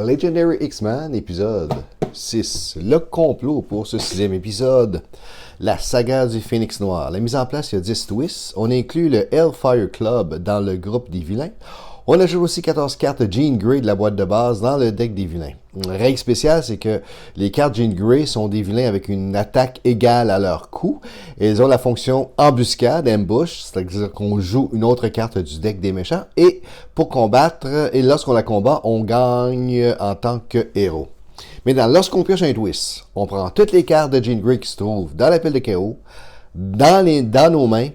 Legendary X-Men, épisode 6. Le complot pour ce 6e épisode. La saga du Phénix Noir. La mise en place, il y a 10 twists. On inclut le Hellfire Club dans le groupe des vilains. On ajoute aussi 14 cartes Jean Grey de la boîte de base dans le deck des vilains. Une règle spéciale, c'est que les cartes Jean Grey sont des vilains avec une attaque égale à leur coût. Et elles ont la fonction embuscade, ambush, c'est-à-dire qu'on joue une autre carte du deck des méchants. Et pour combattre, et lorsqu'on la combat, on gagne en tant que héros. Mais lorsqu'on pioche un twist, on prend toutes les cartes de Jean Grey qui se trouvent dans la pile de chaos, dans nos mains,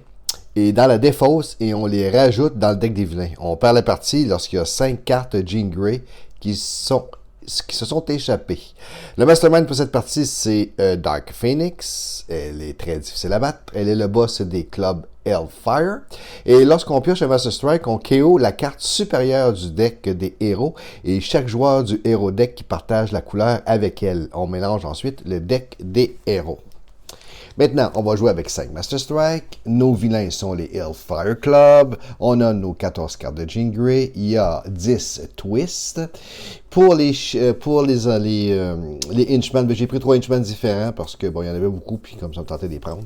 et dans la défausse, et on les rajoute dans le deck des vilains. On perd la partie lorsqu'il y a 5 cartes Jean Grey qui se sont échappées. Le mastermind pour cette partie, c'est Dark Phoenix. Elle est très difficile à battre. Elle est le boss des clubs Hellfire. Et lorsqu'on pioche un Master Strike, on KO la carte supérieure du deck des héros et chaque joueur du héros deck qui partage la couleur avec elle. On mélange ensuite le deck des héros. Maintenant, on va jouer avec 5 Master Strike. Nos vilains sont les Hellfire Club. On a nos 14 cartes de Jean Grey. Il y a 10 twists. Pour les Henchmen, j'ai pris 3 Henchmen différents parce que bon, il y en avait beaucoup, puis comme ça, on tentait de les prendre.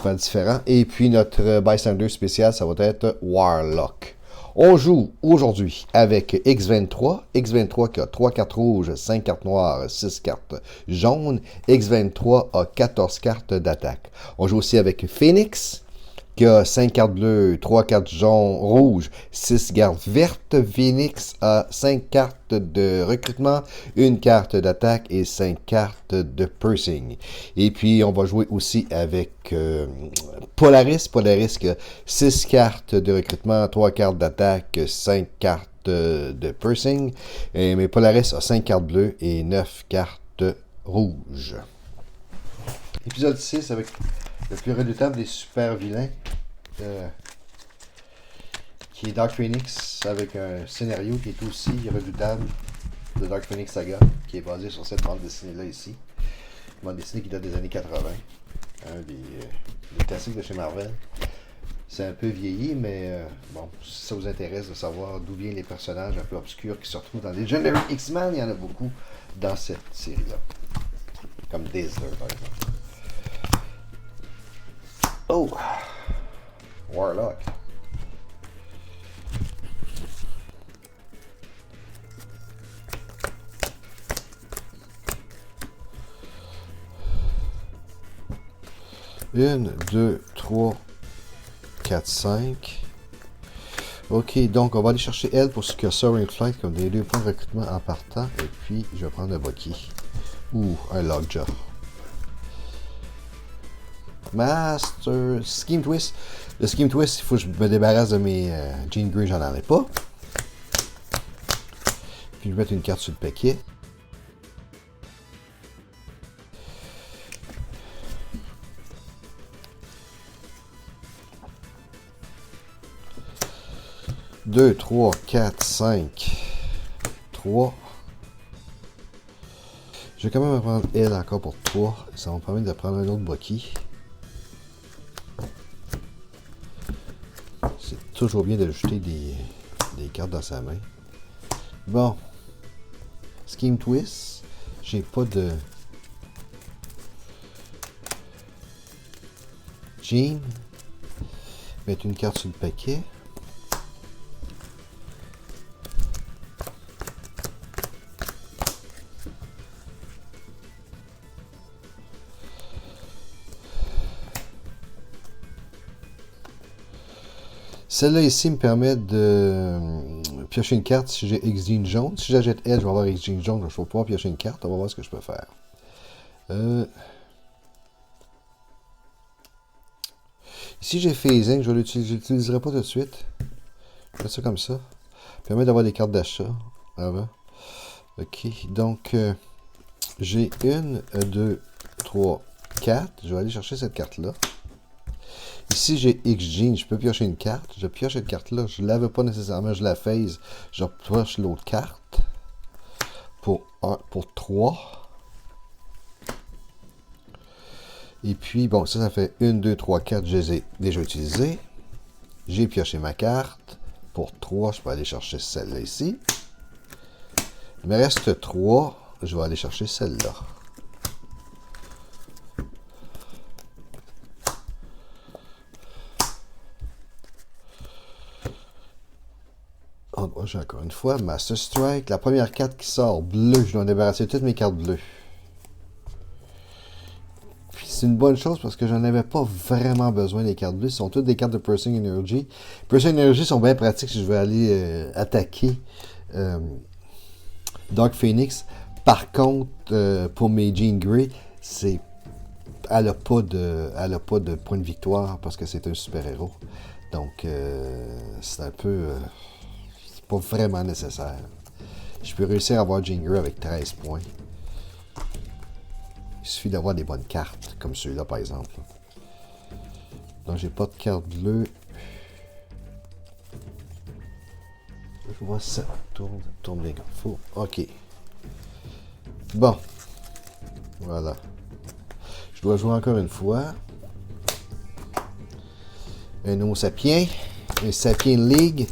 Faire différents. Et puis notre Bystander spécial, ça va être Warlock. On joue aujourd'hui avec X23. X23 qui a 3 cartes rouges, 5 cartes noires, 6 cartes jaunes. X23 a 14 cartes d'attaque. On joue aussi avec Phoenix qui a 5 cartes bleues, 3 cartes rouges, 6 cartes vertes. Phoenix a 5 cartes de recrutement, 1 carte d'attaque et 5 cartes de piercing. Et puis, on va jouer aussi avec Polaris. Polaris qui a 6 cartes de recrutement, 3 cartes d'attaque, 5 cartes de piercing. Mais Polaris a 5 cartes bleues et 9 cartes rouges. Épisode 6 avec le plus redoutable des super vilains, qui est Dark Phoenix, avec un scénario qui est aussi redoutable de Dark Phoenix Saga, qui est basé sur cette bande dessinée-là ici. Une bande dessinée qui date des années 80, un des classiques de chez Marvel. C'est un peu vieilli, mais bon, si ça vous intéresse de savoir d'où viennent les personnages un peu obscurs qui se retrouvent dans les Legendary X-Men, il y en a beaucoup dans cette série-là. Comme Dazzler, par exemple. Oh! Warlock. Une, deux, trois, 4, 5. Ok, donc on va aller chercher elle pour ce que Soaring Flight comme des 2 points de recrutement en partant. Et puis, je vais prendre un Bucky. Ou un Lockjaw. Master Scheme Twist. Le Scheme Twist, il faut que je me débarrasse de mes Jean Grey, j'en ai pas. Puis je vais mettre une carte sur le paquet. Deux, 3, 4, 5, 3. Je vais quand même prendre elle encore pour 3. Ça va me permettre de prendre un autre Bucky. C'est toujours bien de jeter des cartes dans sa main. Bon. Scheme Twist. J'ai pas de Jean. Mettre une carte sur le paquet. Celle-là ici me permet de piocher une carte si j'ai X-Jean jaune. Si j'achète elle, je vais avoir X-Jean jaune, donc je vais pouvoir piocher une carte. On va voir ce que je peux faire. Ici j'ai phasing, je l'utiliserai pas tout de suite. Je fais ça comme ça. Permet d'avoir des cartes d'achat avant. Ok, donc j'ai 1, 2, 3, 4. Je vais aller chercher cette carte-là. Ici, j'ai X-Jean, je peux piocher une carte. Je pioche cette carte-là, je ne la veux pas nécessairement, je la phase. Je pioche l'autre carte pour 3. Et puis, bon, ça fait 1, 2, 3, 4, je les ai déjà utilisés. J'ai pioché ma carte. Pour 3, je peux aller chercher celle-là ici. Il me reste 3. Je vais aller chercher celle-là. J'ai encore une fois Master Strike. La première carte qui sort bleue. Je dois débarrasser toutes mes cartes bleues. Puis c'est une bonne chose parce que j'en avais pas vraiment besoin des cartes bleues. Ce sont toutes des cartes de Piercing Energy. Piercing Energy sont bien pratiques si je veux aller attaquer Dark Phoenix. Par contre, pour mes Jean Grey, elle n'a pas de point de victoire parce que c'est un super-héros. Donc, c'est un peu... c'est pas vraiment nécessaire. Je peux réussir à avoir Jean Grey avec 13 points. Il suffit d'avoir des bonnes cartes, comme celui-là par exemple. Donc, j'ai pas de carte bleue. Je vois ça. Tourne bien comme il faut. OK. Bon. Voilà. Je dois jouer encore une fois. Un Homo Sapien. Un Sapien League.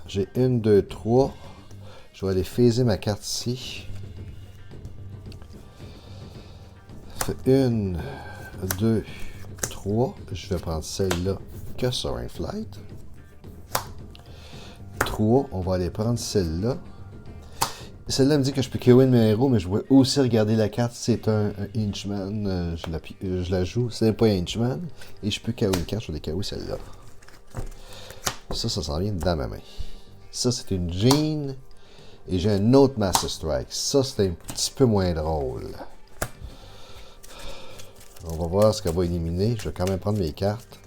J'ai 1, 2, 3. Je vais aller phaser ma carte ici. Ça fait 1, 2, 3. Je vais prendre celle-là que sur un flight. 3. On va aller prendre celle-là. Celle-là me dit que je peux KO mes héros, mais je vais aussi regarder la carte. C'est un Inchman. Je la joue. C'est pas un Inchman. Et je peux KO une carte. Je vais KO celle-là. Ça s'en vient dans ma main. Ça, c'est une Jean. Et j'ai un autre Master Strike. Ça, c'est un petit peu moins drôle. On va voir ce qu'elle va éliminer. Je vais quand même prendre mes cartes.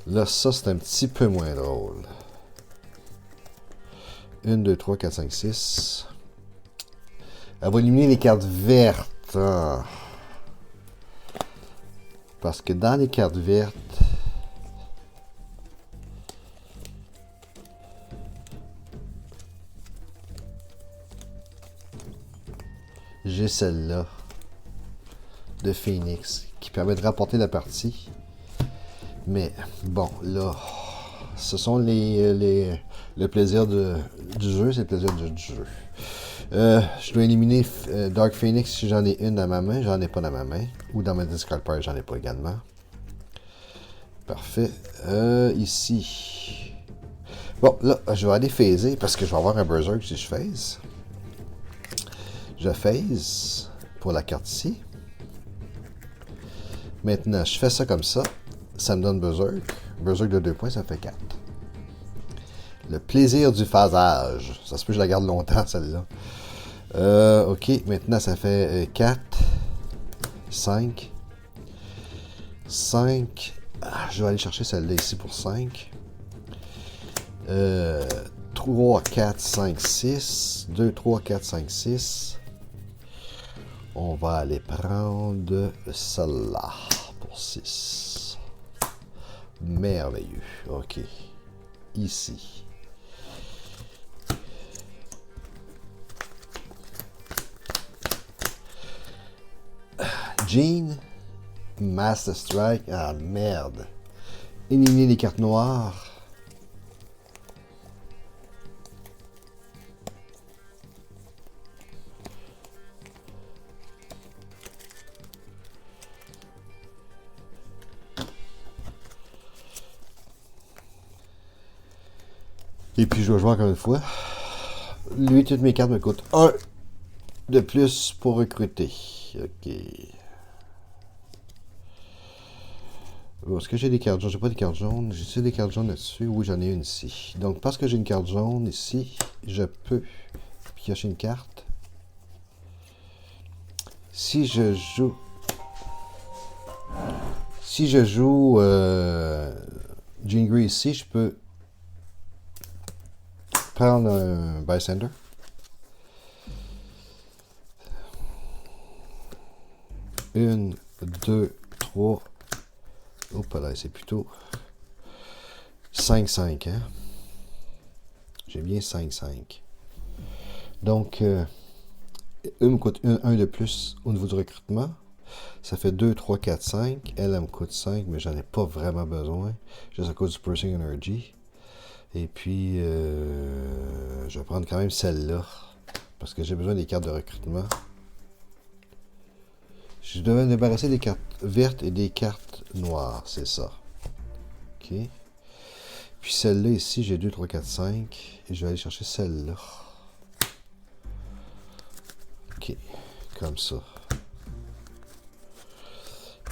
Là, ça, c'est un petit peu moins drôle. 1, 2, 3, 4, 5, 6. Elle va éliminer les cartes vertes. Ah. Parce que dans les cartes vertes, j'ai celle-là de Phoenix qui permet de rapporter la partie. Mais bon, là, ce sont le plaisir du jeu, c'est le plaisir du jeu. Je dois éliminer Dark Phoenix si j'en ai une dans ma main. J'en ai pas dans ma main. Ou dans ma discard pile, j'en ai pas également. Parfait. Ici. Bon, là, je vais aller phaser parce que je vais avoir un Berserk si je phase. Je phase pour la carte ici. Maintenant, je fais ça comme ça. Ça me donne Berserk. Berserk de 2 points, ça fait 4. Le plaisir du phasage. Ça se peut que je la garde longtemps, celle-là. Ok, maintenant ça fait 4, 5, 5. Je vais aller chercher celle-là ici pour 5. 3, 4, 5, 6. 2, 3, 4, 5, 6. On va aller prendre celle-là pour 6. Merveilleux. Ok. Ici. Jean. Master Strike. Ah merde. Éliminer les cartes noires. Et puis je vais jouer encore une fois. Lui, toutes mes cartes me coûtent 1 de plus pour recruter. Ok. Est-ce que j'ai des cartes jaunes? J'ai pas des cartes jaunes. J'ai des cartes jaunes là-dessus? Oui, j'en ai une ici. Donc, parce que j'ai une carte jaune ici, je peux piocher une carte. Si je joue... Jean Grey ici, je peux prendre un Bystander. Une, deux, trois. Hop là, c'est plutôt 5-5, hein? J'ai bien 5-5. Donc, me coûte 1 de plus au niveau du recrutement. Ça fait 2, 3, 4, 5. Elle me coûte 5, mais j'en ai pas vraiment besoin. Juste à cause du Pursuing Energy. Et puis, je vais prendre quand même celle-là. Parce que j'ai besoin des cartes de recrutement. Je devais me débarrasser des cartes vertes et des cartes noires, c'est ça. OK. Puis celle-là ici, j'ai 2, 3, 4, 5. Et je vais aller chercher celle-là. OK. Comme ça.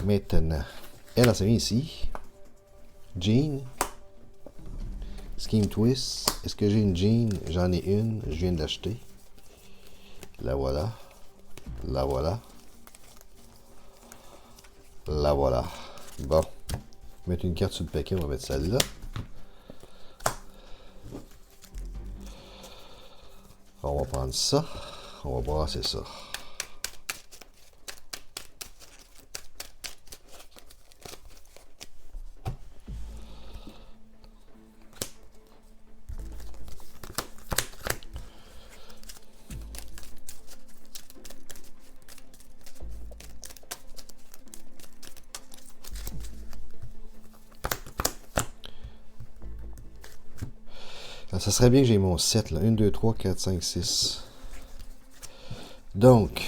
Maintenant, elle s'est mise ici. Jean. Scheme Twist. Est-ce que j'ai une Jean? J'en ai une. Je viens de l'acheter. La voilà. La voilà. La voilà. Bon. Mettre une carte sur le paquet, on va mettre celle-là. On va prendre ça. On va brasser ça. Alors, ça serait bien que j'ai mon 7, là. 1, 2, 3, 4, 5, 6. Donc,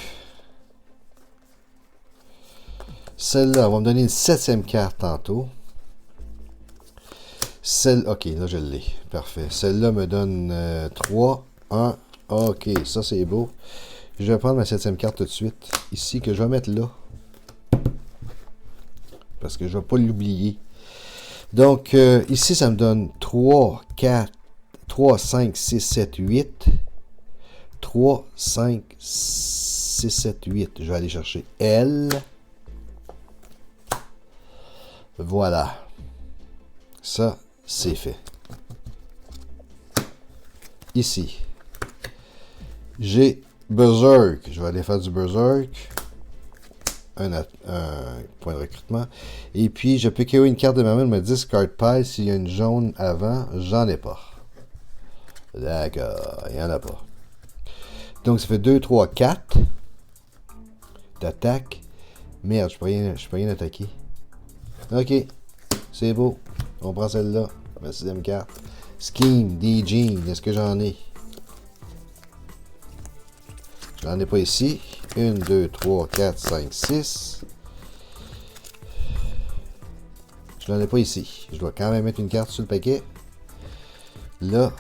celle-là, on va me donner une 7e carte tantôt. Ok, là je l'ai. Parfait. Celle-là me donne 3, 1. Ok, ça c'est beau. Je vais prendre ma 7e carte tout de suite. Ici, que je vais mettre là. Parce que je ne vais pas l'oublier. Donc, ici, ça me donne 3, 4, 3, 5, 6, 7, 8. 3, 5, 6, 7, 8. Je vais aller chercher L. Voilà. Ça, c'est fait. Ici, j'ai Berserk. Je vais aller faire du Berserk. Un point de recrutement. Et puis, je peux créer une carte de ma main, me discard pile. S'il y a une jaune avant, j'en ai pas. D'accord, il n'y en a pas. Donc, ça fait 2, 3, 4 d'attaque. Merde, je peux rien attaquer. Ok, c'est beau. On prend celle-là, ma 6e carte. Scheme, des jeans, est-ce que j'en ai? Je n'en ai pas ici. 1, 2, 3, 4, 5, 6. Je n'en ai pas ici. Je dois quand même mettre une carte sur le paquet. Là,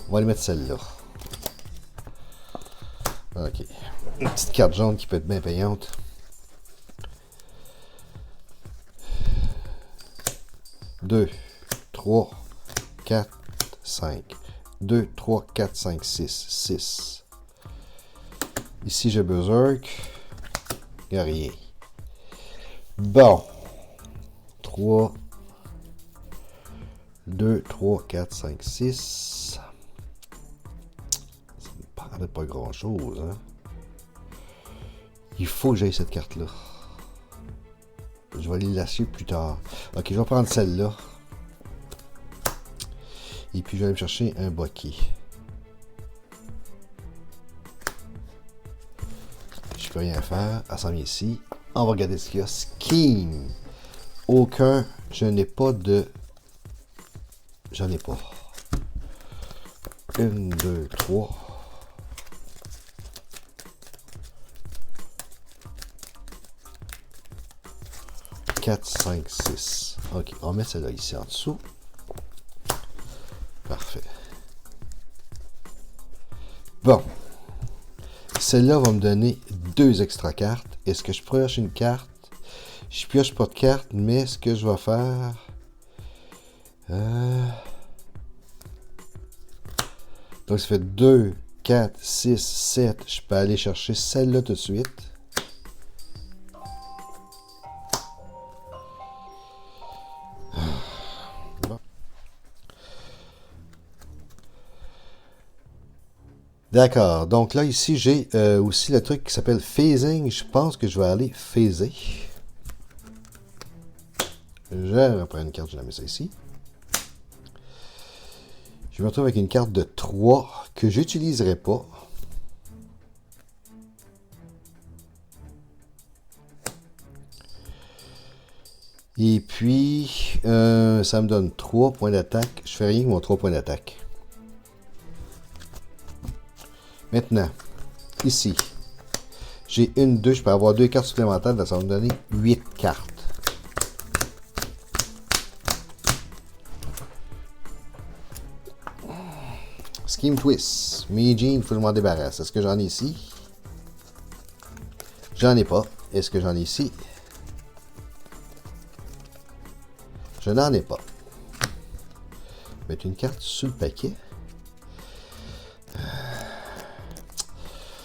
on va aller mettre celle-là. Ok. Une petite carte jaune qui peut être bien payante. Deux, 3, 4, 5. 2, 3, 4, 5, 6. 6. Ici, j'ai Berserk. Il n'y a rien. Bon. 3, 2, 3, 4, 5, 6. Ça me paraît pas grand-chose, hein. Il faut que j'aille cette carte-là. Je vais aller lâcher plus tard. Ok, je vais prendre celle-là. Et puis, je vais aller me chercher un Bucky. Je peux rien faire. Elle s'en vient ici. On va regarder ce qu'il y a. Scheme. Aucun. Je n'ai pas de... J'en ai pas. 1, 2, 3. 4, 5, 6. Ok, on met celle-là ici en dessous. Parfait. Bon. Celle-là va me donner 2 extra cartes. Est-ce que je pioche une carte? Je pioche pas de carte, mais ce que je vais faire... Donc ça fait 2, 4, 6, 7. Je peux aller chercher celle-là tout de suite. D'accord. Donc là, ici, j'ai aussi le truc qui s'appelle phasing. Je pense que je vais aller phaser. Je reprends une carte, je la mets ça ici. Je me retrouve avec une carte de 3 que j'utiliserai pas. Et puis, ça me donne 3 points d'attaque. Je fais rien avec mon 3 points d'attaque. Maintenant, ici, j'ai une, 2, je peux avoir 2 cartes supplémentaires, ça va me donner 8 cartes. Scheme Twist. Meijin, il faut que je m'en débarrasse. Est-ce que j'en ai ici? J'en ai pas. Est-ce que j'en ai ici? Je n'en ai pas. Mettre une carte sur le paquet.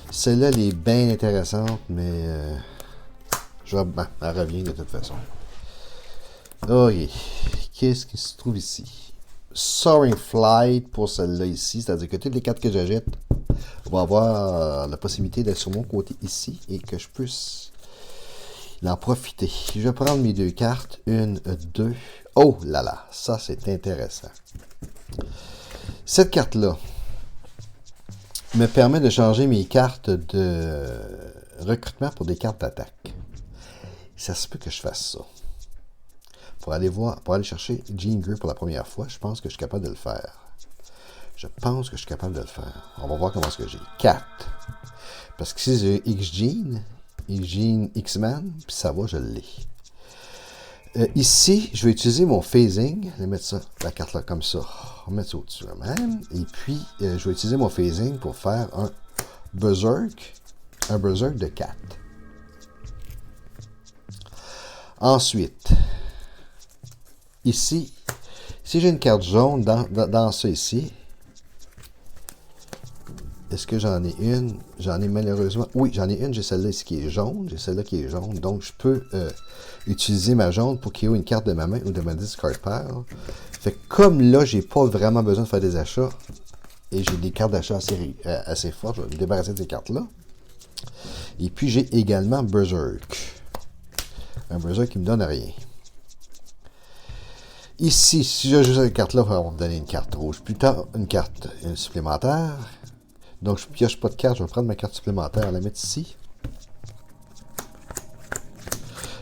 Celle-là, elle est bien intéressante, mais elle revient de toute façon. Ok. Qu'est-ce qui se trouve ici? Soaring Flight pour celle-là ici. C'est-à-dire que toutes les cartes que j'achète vont avoir la possibilité d'être sur mon côté ici et que je puisse en profiter. Je vais prendre mes 2 cartes. 1, 2. Oh là là, ça c'est intéressant. Cette carte-là me permet de changer mes cartes de recrutement pour des cartes d'attaque. Ça se peut que je fasse ça. Pour aller chercher Jean Grey pour la première fois, je pense que je suis capable de le faire. Je pense que je suis capable de le faire. On va voir comment est-ce que j'ai. 4. Parce que si j'ai X-Gene, X-Man, puis ça va, je l'ai. Ici, je vais utiliser mon phasing. Je vais mettre ça, la carte là, comme ça. On va mettre ça au-dessus même. Et puis, je vais utiliser mon phasing pour faire un berserk. Un berserk de 4. Ensuite, ici, si j'ai une carte jaune dans ça ici, est-ce que j'en ai une? J'en ai malheureusement... Oui, j'en ai une. J'ai celle-là ici qui est jaune. J'ai celle-là qui est jaune. Donc, je peux utiliser ma jaune pour qu'il y ait une carte de ma main ou de ma discard pile. Fait que comme là, j'ai pas vraiment besoin de faire des achats et j'ai des cartes d'achat assez fortes, je vais me débarrasser de ces cartes-là. Et puis, j'ai également Berserk. Un Berserk qui me donne rien. Ici, si je joue cette carte-là, on va me donner une carte rouge. Plus tard, une carte supplémentaire. Donc, je ne pioche pas de carte. Je vais prendre ma carte supplémentaire, la mettre ici.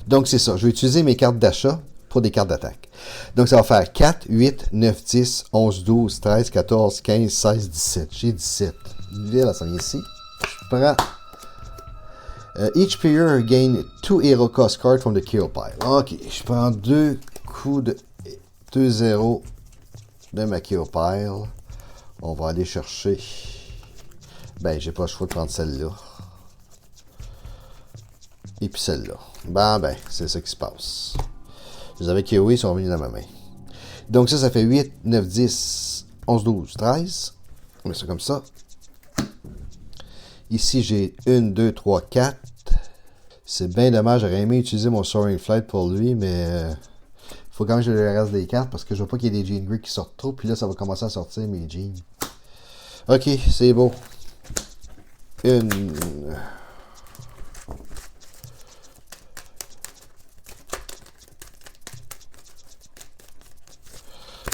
Donc, c'est ça. Je vais utiliser mes cartes d'achat pour des cartes d'attaque. Donc, ça va faire 4, 8, 9, 10, 11, 12, 13, 14, 15, 16, 17. J'ai 17. Là, ça vient ici. Je prends... each player gain 2 hero cost cards from the kill pile. Ok, je prends 2 coups de 2-0 de ma kill pile. On va aller chercher... Ben, j'ai pas le choix de prendre celle-là. Et puis celle-là. Ben, c'est ça qui se passe. Les avec Kiwi sont venus dans ma main. Donc ça fait 8, 9, 10, 11, 12, 13. On met ça comme ça. Ici, j'ai 1, 2, 3, 4. C'est bien dommage. J'aurais aimé utiliser mon Soaring Flight pour lui, mais... faut quand même que je le reste des cartes parce que je veux pas qu'il y ait des Jean Grey qui sortent trop. Puis là, ça va commencer à sortir mes jeans. Ok, c'est beau. 1,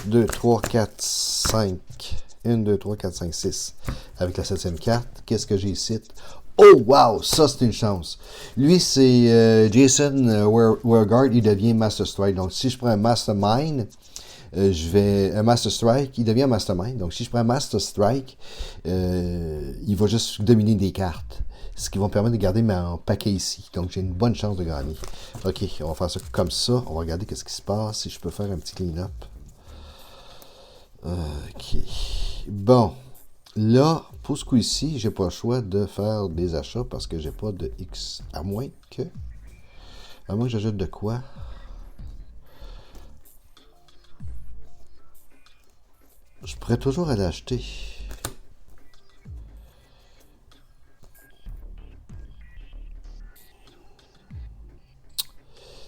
2, 3, 4, 5. 1, 2, 3, 4, 5, 6. Avec la 7e carte. Qu'est-ce que j'ai ici? Oh, wow! Ça, c'est une chance. Lui, c'est Jason Weregard. Il devient Master Strike. Donc, si je prends un Mastermind, un Master Strike, il devient un Mastermind. Donc, si je prends un Master Strike, il va juste dominer des cartes. Ce qui va me permettre de garder mon paquet ici. Donc, j'ai une bonne chance de gagner. OK, on va faire ça comme ça. On va regarder qu'est-ce qui se passe. Si je peux faire un petit clean-up. OK. Bon. Là, pour ce coup-ci, j'ai pas le choix de faire des achats parce que j'ai pas de X. À moins que j'ajoute de quoi? Je pourrais toujours aller acheter.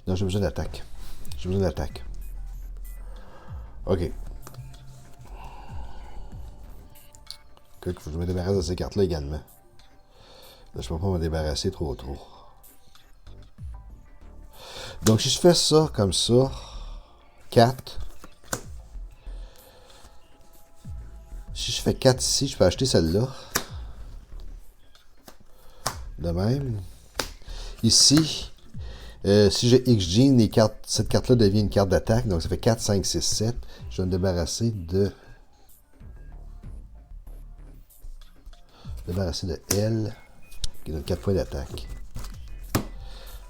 Non, j'ai besoin d'attaque. J'ai besoin d'attaque. OK. Il faut que je me débarrasse de ces cartes-là également. Là, je ne peux pas me débarrasser trop. Donc, si je fais ça comme ça, 4. Si je fais 4 ici, je peux acheter celle-là. De même. Ici, Si j'ai X-Gene, cette carte-là devient une carte d'attaque. Donc ça fait 4, 5, 6, 7. Je vais me débarrasser de L, qui donne 4 points d'attaque.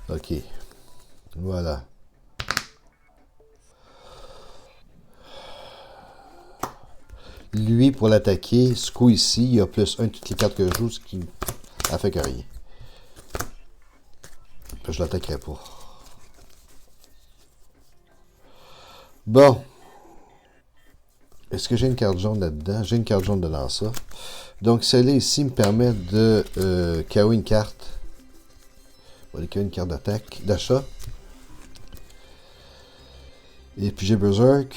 Ok. Voilà. Lui, pour l'attaquer, ce coup ici, il y a plus 1 toutes les cartes que je joue, ce qui n'a fait que rien. Puis je l'attaquerai pas. Bon. Est-ce que j'ai une carte jaune là-dedans? J'ai une carte jaune dedans ça. Donc, celle-là ici me permet de KO une carte. On va aller KO une carte d'attaque, d'achat. Et puis j'ai Berserk,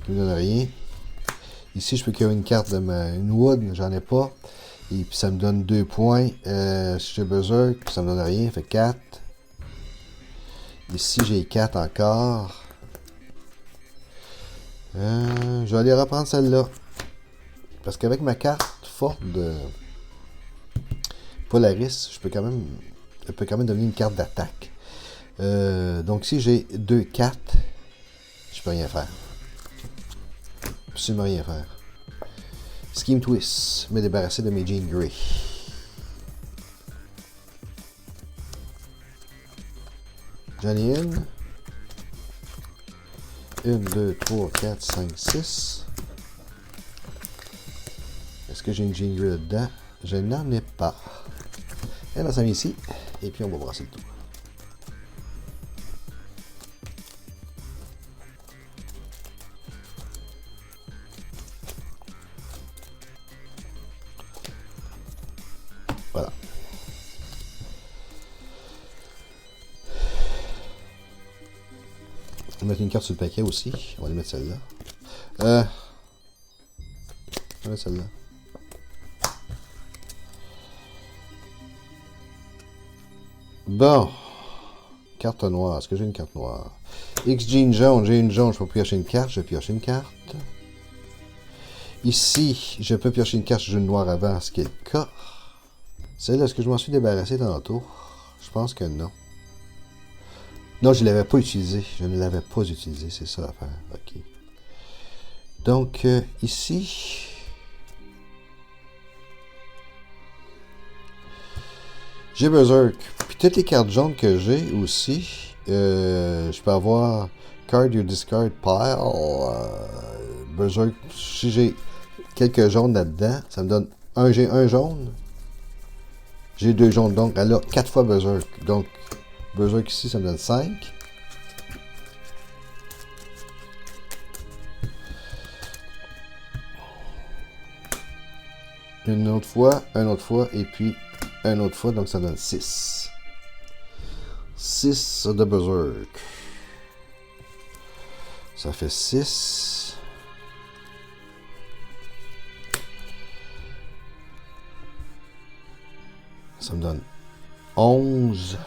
qui me donne rien. Ici, je peux KO une carte de une Wood, j'en ai pas. Et puis ça me donne 2 points. Si j'ai Berserk, ça me donne rien, ça fait 4. Ici, j'ai 4 encore. Je vais aller reprendre celle-là. Parce qu'avec ma carte forte de Polaris, elle peut quand même devenir une carte d'attaque. Donc si j'ai 2 4, je peux rien faire. Absolument rien faire. Scheme Twist, me débarrasser de mes Jean Grey. J'en ai une. 1, 2, 3, 4, 5, 6. Est-ce que j'ai une Jean Grey dedans? Je n'en ai pas. Elle a mis ici. Et puis on va brasser le tout. Voilà. On va mettre une carte sur le paquet aussi. On va aller mettre celle-là. On va mettre celle-là. Bon. Carte noire. Est-ce que j'ai une carte noire? X-Gene jaune. J'ai une jaune. Je peux piocher une carte. Je vais piocher une carte. Ici, je peux piocher une carte. J'ai une noire avant, ce qui est le cas. Celle-là, est-ce que je m'en suis débarrassé tantôt? Je pense que non. Non, je ne l'avais pas utilisé. Je ne l'avais pas utilisé. C'est ça l'affaire. OK. Donc, ici... J'ai Berserk. Puis toutes les cartes jaunes que j'ai aussi, je peux avoir Card Your Discard Pile. Berserk. Si j'ai quelques jaunes là-dedans, ça me donne j'ai un jaune. J'ai 2 jaunes. Donc, elle a 4 fois Berserk. Donc, Berserk ici, ça me donne 5. Une autre fois, et puis une autre fois, donc ça donne 6. 6 de Berserk. Ça fait 6. Ça me donne 11.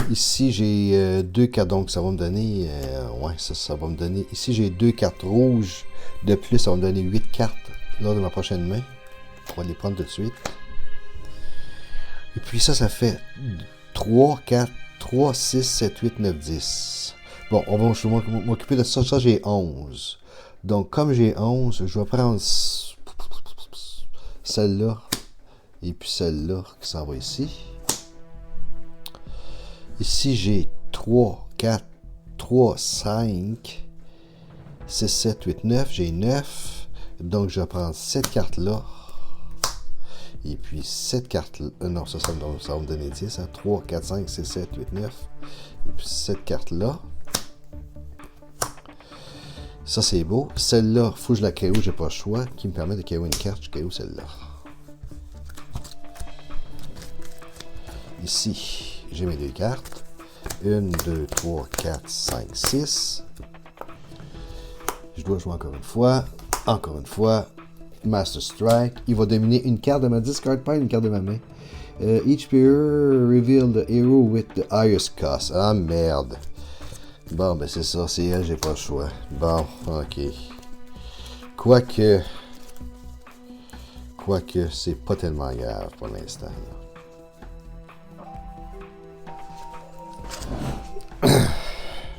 Ici, j'ai 2 cartes, donc ça va me donner... ouais, ça va me donner... Ici, j'ai 2 cartes rouges de plus, ça va me donner 8 cartes lors de ma prochaine main. On va les prendre tout de suite. Et puis ça fait 3, 4, 3, 6, 7, 8, 9, 10. Bon, je vais m'occuper de ça. Ça, j'ai 11. Donc, comme j'ai 11, je vais prendre celle-là et puis celle-là qui s'en va ici. Ici, j'ai 3, 4, 3, 5, 6, 7, 8, 9. J'ai 9. Donc, je vais prendre cette carte-là. Et puis, cette carte-là. Non, ça va me donner 10. Hein, 3, 4, 5, 6, 7, 8, 9. Et puis, cette carte-là. Ça, c'est beau. Celle-là, il faut que je la KO. J'ai pas le choix. Qui me permet de KO une carte. Je KO celle-là. Ici, j'ai mes 2 cartes. 1, 2, 3, 4, 5, 6. Je dois jouer encore une fois. Encore une fois. Master Strike. Il va dominer une carte de ma discard pile, une carte de ma main. Each player reveal the hero with the highest cost. Ah merde. Bon, ben c'est ça, c'est elle, j'ai pas le choix. Bon, ok. Quoique, c'est pas tellement grave pour l'instant.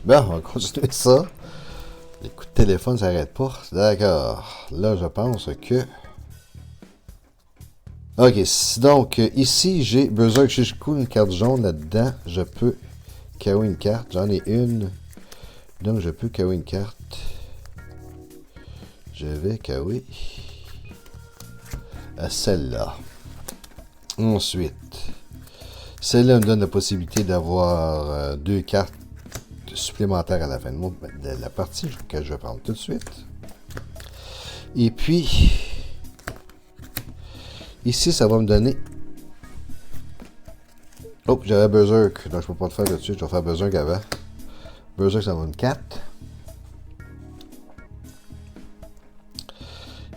Bon, on va continuer ça. Les coups de téléphone, ça n'arrête pas. D'accord. Là, je pense que... Ok, donc ici, j'ai Berserk Shishiku, une carte jaune là-dedans. Je peux KO une carte. J'en ai une. Donc, je peux KO une carte. Je vais KO à celle-là. Ensuite, celle-là me donne la possibilité d'avoir 2 cartes supplémentaires à la fin de la partie que je vais prendre tout de suite. Et puis, ici, ça va me donner... Oh, j'avais Berserk, donc je peux pas le faire tout de suite, je vais faire Berserk avant. Berserk, ça va une 4.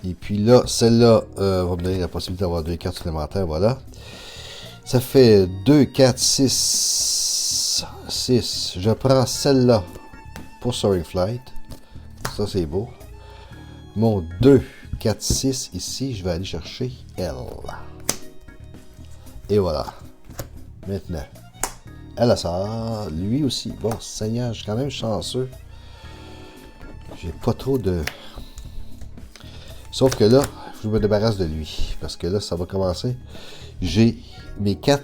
Et puis là, celle-là va me donner la possibilité d'avoir 2 cartes supplémentaires, voilà. Ça fait 2, 4, 6, 6. Je prends celle-là pour Soaring Flight. Ça, c'est beau. Mon 2, 4, 6 ici, je vais aller chercher elle. Et voilà. Maintenant, elle a ça. Lui aussi. Bon, Seigneur, je suis quand même chanceux. J'ai pas trop de... Sauf que là, je me débarrasse de lui. Parce que là, ça va commencer. J'ai mes 4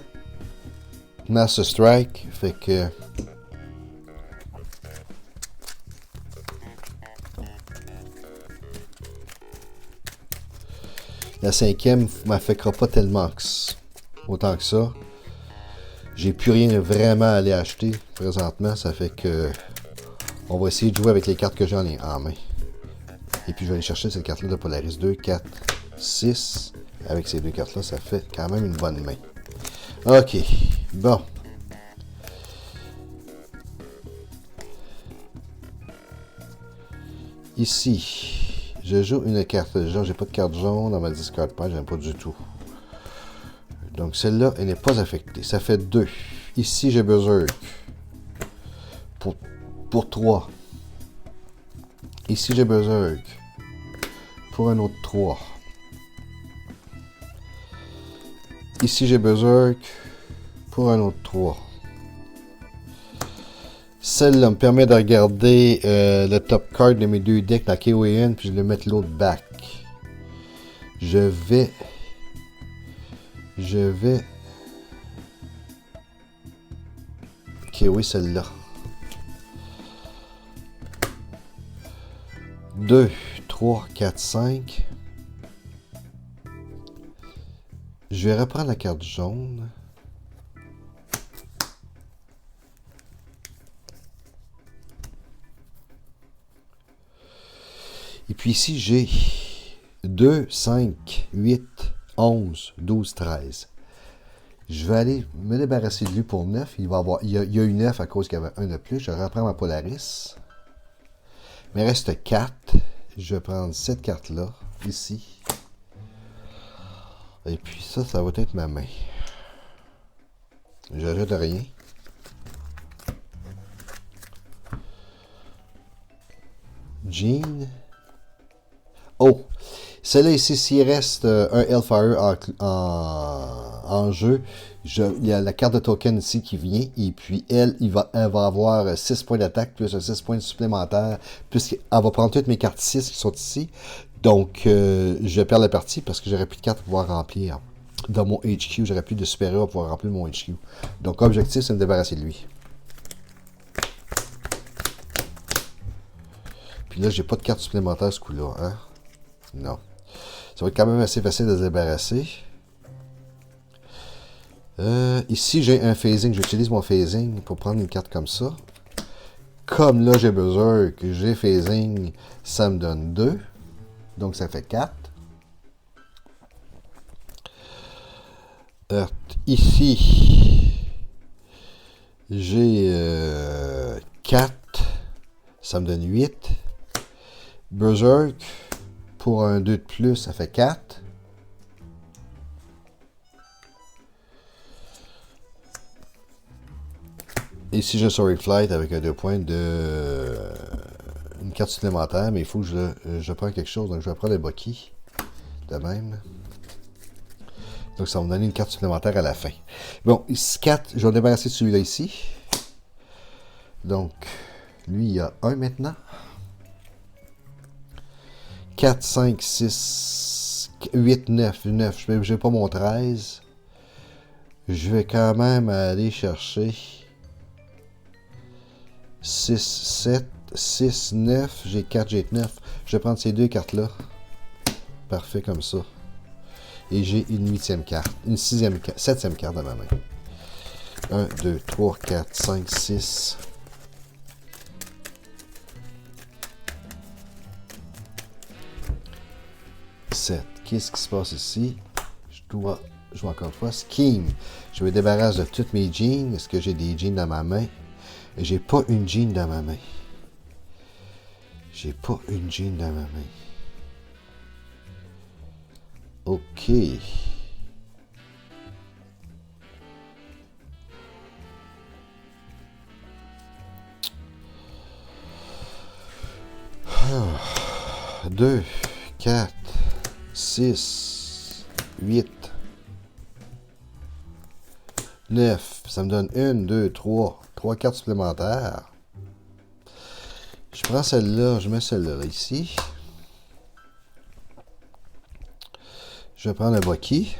Master Strike. Fait que... La 5e m'affectera pas tellement autant que ça. J'ai plus rien vraiment à aller acheter présentement. Ça fait que... On va essayer de jouer avec les cartes que j'en ai en main. Et puis je vais aller chercher cette carte-là de Polaris 2, 4, 6. Avec ces 2 cartes-là, ça fait quand même une bonne main. Ok, bon. Ici, je joue une carte jaune. J'ai pas de carte jaune dans ma discard page, j'aime pas du tout. Donc celle-là, elle n'est pas affectée. Ça fait 2. Ici, j'ai Berserk. Pour 3. Ici, j'ai Berserk. Pour un autre 3. Ici, j'ai Berserk. Pour un autre 3. Celle-là me permet de regarder le top card de mes 2 decks dans KON, puis je vais mettre l'autre back. Je vais KO celle-là. 2, 3, 4, 5. Je vais reprendre la carte jaune. Et puis ici, j'ai 2, 5, 8, 11, 12, 13. Je vais aller me débarrasser de lui pour 9. Il y a eu 9 à cause qu'il y avait un de plus. Je reprends ma Polaris. Il me reste 4. Je vais prendre cette carte-là, ici. Et puis ça, ça va être ma main. J'ajoute rien. Jean. Oh! Celle-là ici, s'il reste un Hellfire en jeu, il y a la carte de token ici qui vient, et puis elle va avoir 6 points d'attaque, plus 6 points supplémentaires, puisqu'elle va prendre toutes mes cartes 6 qui sont ici. Donc, je perds la partie parce que j'aurais plus de cartes pour pouvoir remplir. Dans mon HQ, j'aurais plus de super-héros pour pouvoir remplir mon HQ. Donc, objectif, c'est de me débarrasser de lui. Puis là, j'ai pas de carte supplémentaire ce coup-là, hein? Non. Ça va être quand même assez facile de se débarrasser. Ici, j'ai un phasing. J'utilise mon phasing pour prendre une carte comme ça. Comme là, j'ai Berserk, j'ai phasing, ça me donne 2. Donc, ça fait 4. Ici, j'ai 4. Ça me donne 8. Berserk, pour un 2 de plus, ça fait 4. Ici, j'ai Soaring Flight avec un 2 points de... une carte supplémentaire, mais il faut que je prenne quelque chose. Donc, je vais prendre le Bucky. De même. Donc, ça va me donner une carte supplémentaire à la fin. Bon, ici, 4. Je vais me débarrasser de celui-là ici. Donc, Lui, il y a 1 maintenant. 4, 5, 6, 8, 9. 9. Je n'ai pas mon 13. Je vais quand même aller chercher 6, 7, 6, 9. J'ai 4, j'ai 9. Je vais prendre ces 2 cartes-là. Parfait comme ça. Et j'ai une 8e carte. Une 6e carte. 7e carte dans ma main. 1, 2, 3, 4, 5, 6. 7. Qu'est-ce qui se passe ici? Je dois jouer encore une fois. Scheme. Je me débarrasse de toutes mes jeans. Est-ce que j'ai des jeans dans ma main? J'ai pas une jean dans ma main. J'ai pas une jean dans ma main. OK. Ah. 2, 4, 6, 8, 9. Ça me donne 1, 2, 3. 3 cartes supplémentaires. Je prends celle-là, je mets celle-là ici. Je vais prendre un Bucky.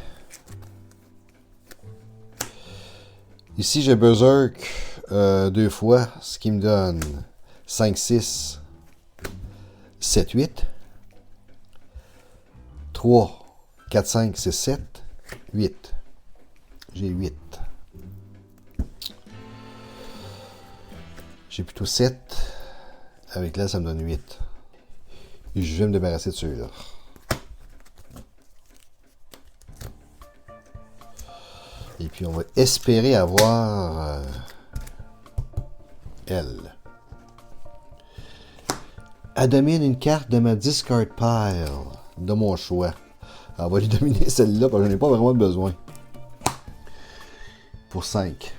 Ici, j'ai Berserk 2 fois, ce qui me donne 5, 6, 7, 8. 3, 4, 5, 6, 7, 8. J'ai 8. J'ai plutôt 7. Avec là, ça me donne 8. Et je vais me débarrasser de ceux-là. Et puis, on va espérer avoir elle. Elle domine une carte de ma discard pile, de mon choix. Elle va lui dominer celle-là, parce que je n'ai pas vraiment besoin. Pour 5.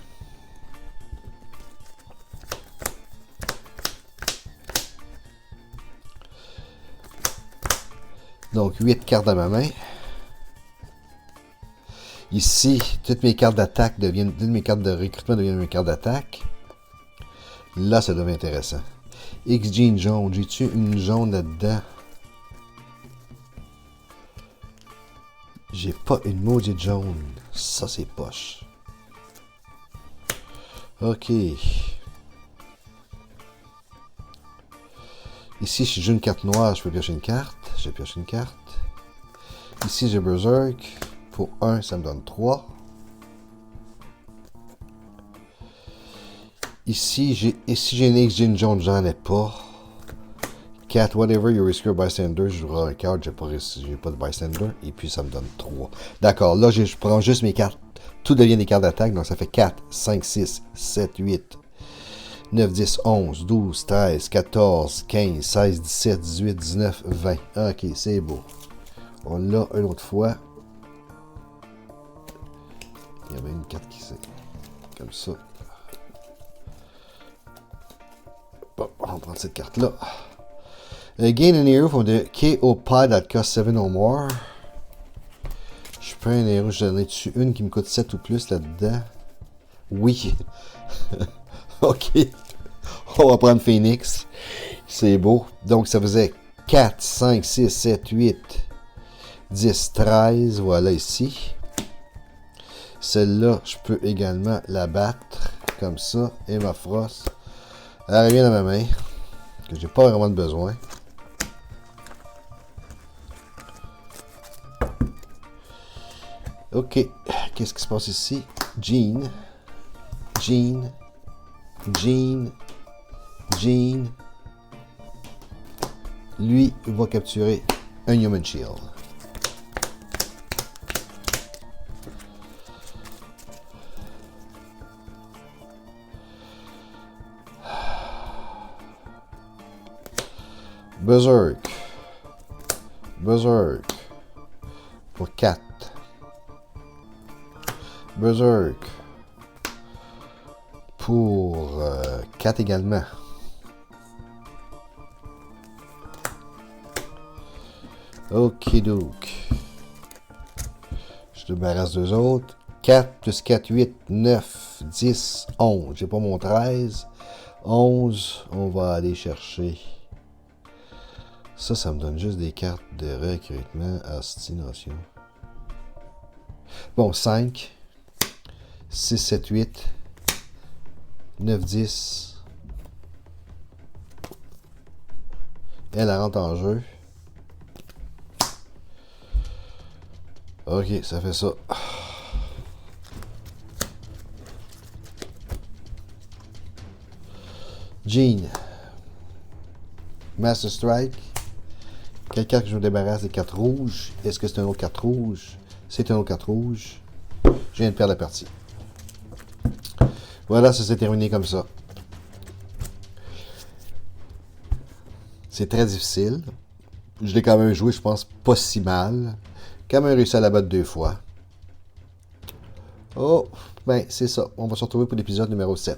Donc, 8 cartes dans ma main. Ici, toutes mes cartes d'attaque deviennent... Toutes mes cartes de recrutement deviennent mes cartes d'attaque. Là, ça devient intéressant. X-Jean jaune. J'ai-tu une jaune là-dedans? J'ai pas une maudite jaune. Ça, c'est poche. OK. Ici, si j'ai une carte noire, je peux piocher une carte. J'ai pioché une carte. Ici, j'ai Berserk. Pour 1, ça me donne 3. Ici, j'ai une X-Jean jaune, j'en ai pas. 4, whatever you risk your bystander, je jouerai un card, j'ai pas de bystander. Et puis, ça me donne 3. D'accord, là, je prends juste mes cartes. Tout devient des cartes d'attaque, donc ça fait 4, 5, 6, 7, 8, 9, 10, 11, 12, 13, 14, 15, 16, 17, 18, 19, 20. OK, c'est beau. On l'a une autre fois. Il y avait une carte qui s'est... Comme ça. Bon, on va prendre cette carte-là. Gain an hero from the KO pile that costs 7 or more. Je prends un héros, j'en ai dessus une qui me coûte 7 ou plus là-dedans. Oui. OK. On va prendre Phoenix. C'est beau. Donc, ça faisait 4, 5, 6, 7, 8, 10, 13. Voilà ici. Celle-là, je peux également la battre. Comme ça. Et ma Frost. Elle revient dans ma main. Que j'ai pas vraiment de besoin. OK. Qu'est-ce qui se passe ici? Jean. Jean. Jean. Jean. Lui va capturer un Human Shield. Berserk. Berserk. Pour 4. Berserk. Pour 4 également. Okidouk. Je débarrasse deux autres. 4 plus 4, 8, 9, 10, 11. J'ai pas mon 13. 11, on va aller chercher. Ça me donne juste des cartes de recrutement à destination. Bon, 5, 6, 7, 8, 9, 10. Elle rentre en jeu. Ok, ça fait ça. Jean. Master Strike. Quelle carte que je me débarrasse des 4 rouges? Est-ce que c'est un autre 4 rouge? C'est un autre 4 rouge. Je viens de perdre la partie. Voilà, ça s'est terminé comme ça. C'est très difficile. Je l'ai quand même joué, je pense, pas si mal. Quand même réussi à la battre 2 fois. Oh, ben c'est ça. On va se retrouver pour l'épisode numéro 7.